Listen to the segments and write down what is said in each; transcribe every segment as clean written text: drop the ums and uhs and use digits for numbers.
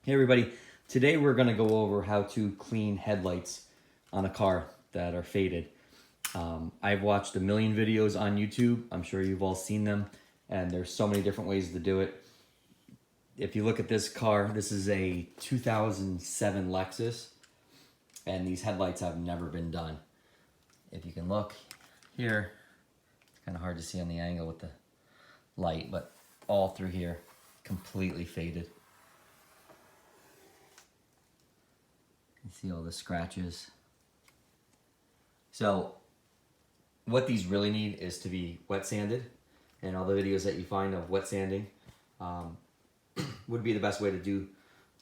Hey everybody, today we're going to go over how to clean headlights on a car that are faded. I've watched a million videos on YouTube. I'm sure you've all seen them, and there's so many different ways to do it. If you look at this car, this is a 2007 Lexus, and these headlights have never been done. If you can look here, it's kind of hard to see on the angle with the light, but all through here, completely faded. You see all the scratches. So what these really need is to be wet sanded, and all the videos that you find of wet sanding would be the best way to do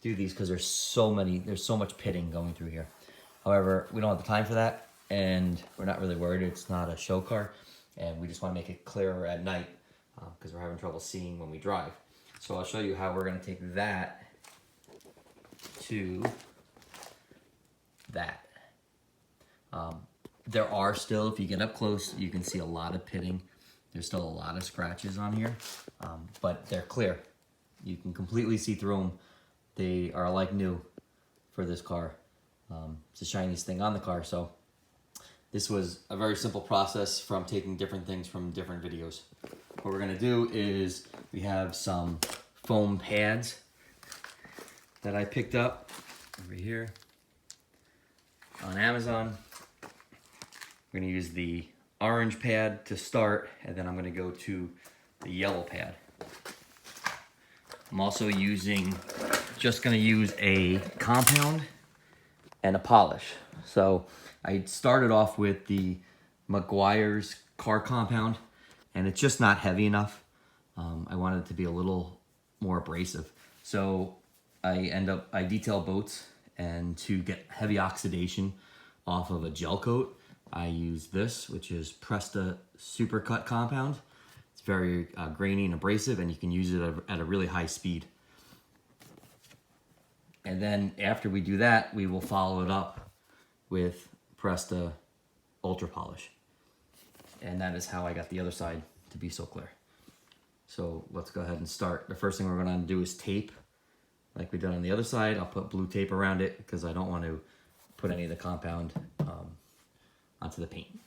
these, because there's so much pitting going through here. However, we don't have the time for that, and we're not really worried. It's not a show car, and we just want to make it clearer at night because we're having trouble seeing when we drive. So I'll show you how we're going to take that to that. There are still, if you get up close, you can see a lot of pitting. There's still a lot of scratches on here, but they're clear. You can completely see through them. They are like new for this car. It's the shiniest thing on the car. So this was a very simple process from taking different things from different videos. What we're gonna do is we have some foam pads that I picked up over here on Amazon. We're gonna use the orange pad to start, and then I'm gonna go to the yellow pad. I'm also just gonna use a compound and a polish. So I started off with the Meguiar's car compound, and it's just not heavy enough. I wanted it to be a little more abrasive. So I detail boats, and to get heavy oxidation off of a gel coat, I use this, which is Presta Supercut compound. It's very grainy and abrasive, and you can use it at a really high speed. And then after we do that, we will follow it up with Presta Ultra Polish. And that is how I got the other side to be so clear. So let's go ahead and start. The first thing we're going to do is tape, like we did on the other side. I'll put blue tape around it because I don't want to put any of the compound onto the paint.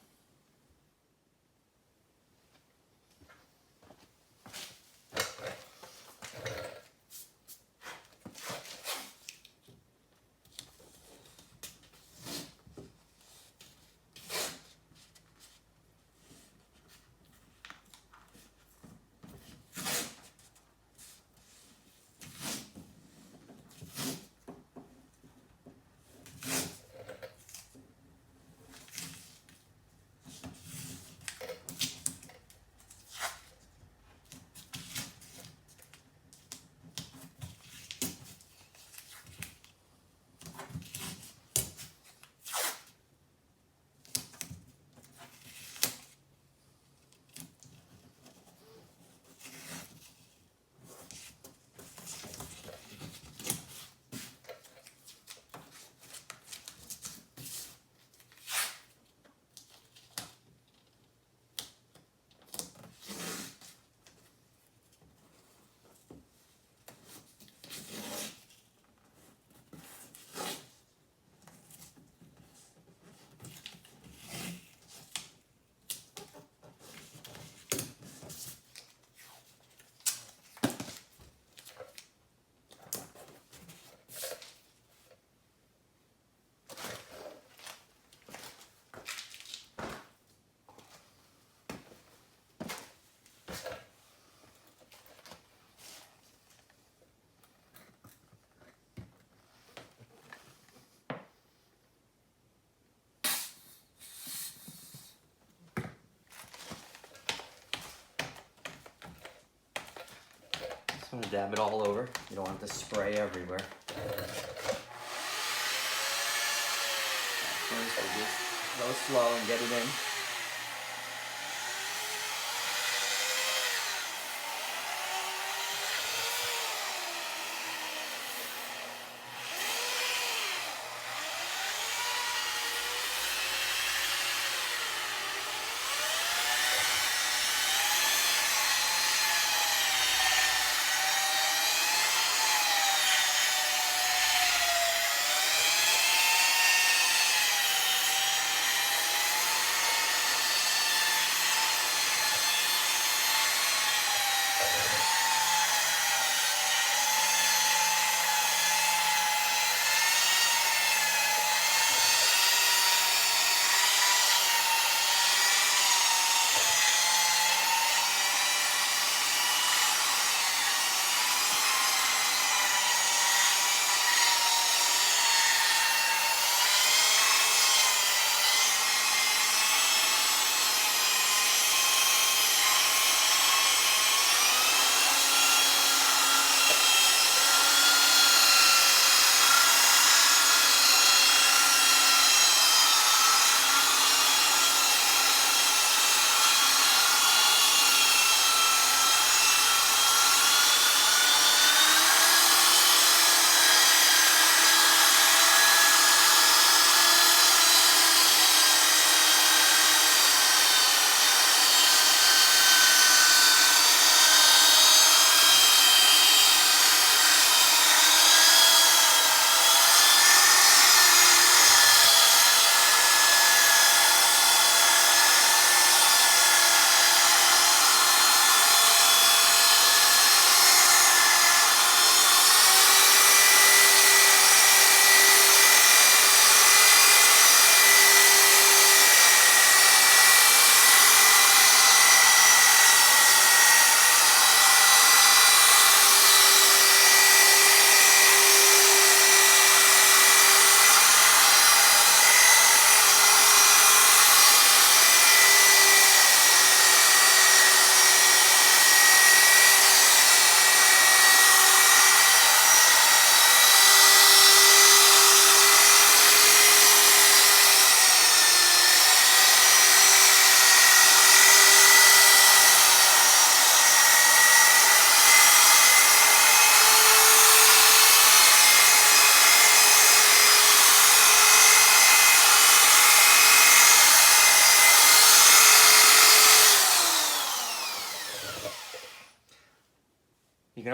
Just want to dab it all over. You don't want it to spray everywhere. First, we just go slow and get it in.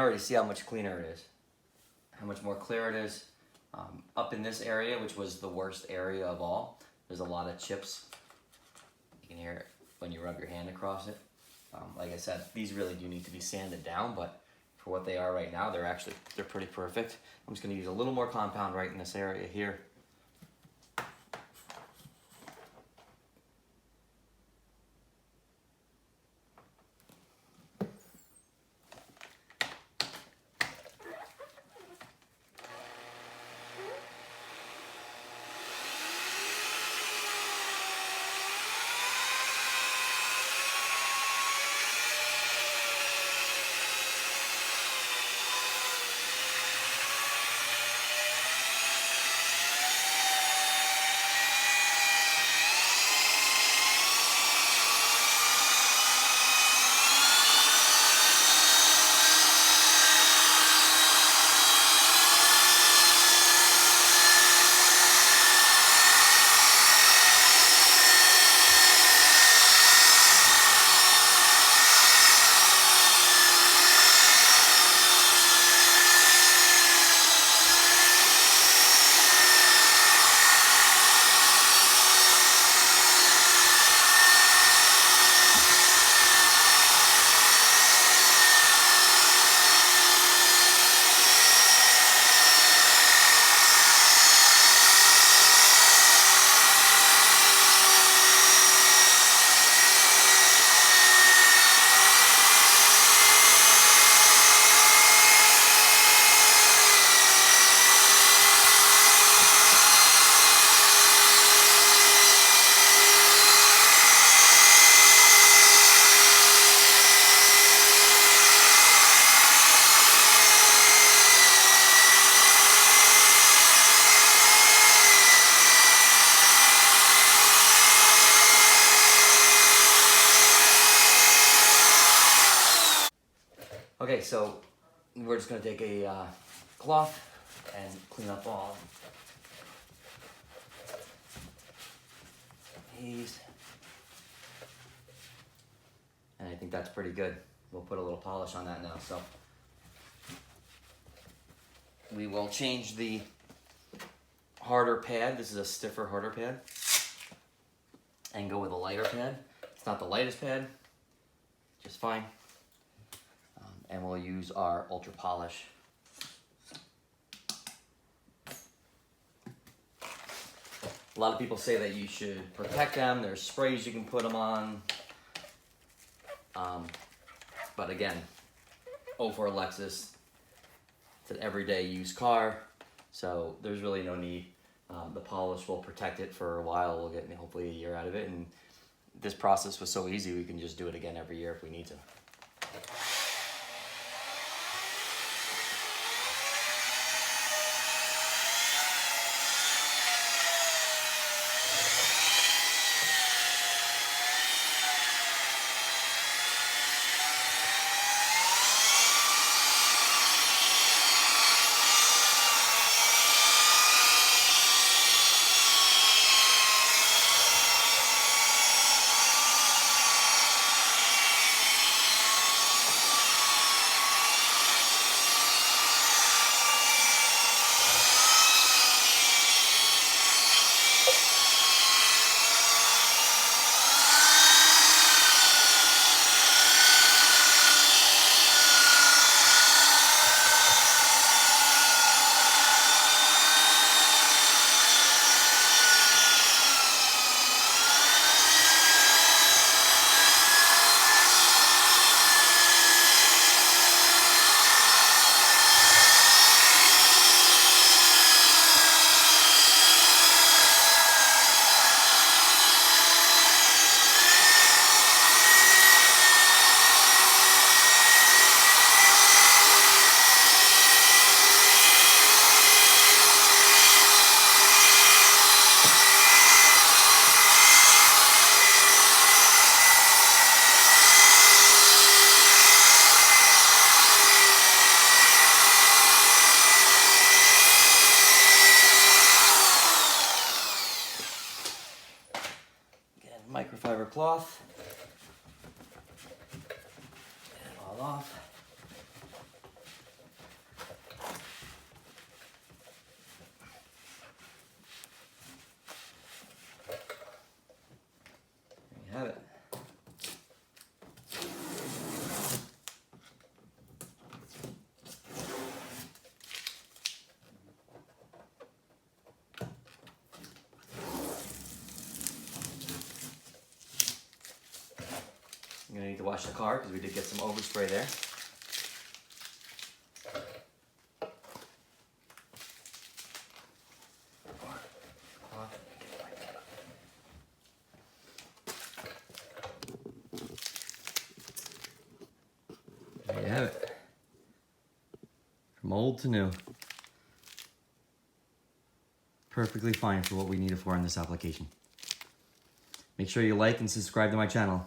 already see how much cleaner it is, how much more clear it is. Up in this area, which was the worst area of all, there's a lot of chips. You can hear it when you rub your hand across it. Like I said, these really do need to be sanded down, but for what they are right now, they're pretty perfect. I'm just going to use a little more compound right in this area here. Okay, so we're just going to take a cloth and clean up all these. And I think that's pretty good. We'll put a little polish on that now. So we will change the harder pad. This is a stiffer, harder pad. And go with a lighter pad. It's not the lightest pad, just fine. And we'll use our Ultra Polish. A lot of people say that you should protect them. There's sprays you can put them on. But again, for Lexus, it's an everyday use car, so there's really no need. The polish will protect it for a while. We'll get hopefully a year out of it. And this process was so easy, we can just do it again every year if we need to. Microfiber cloth. Get it all off. wash the car because we did get some overspray there. There you have it. From old to new. Perfectly fine for what we need it for in this application. Make sure you like and subscribe to my channel.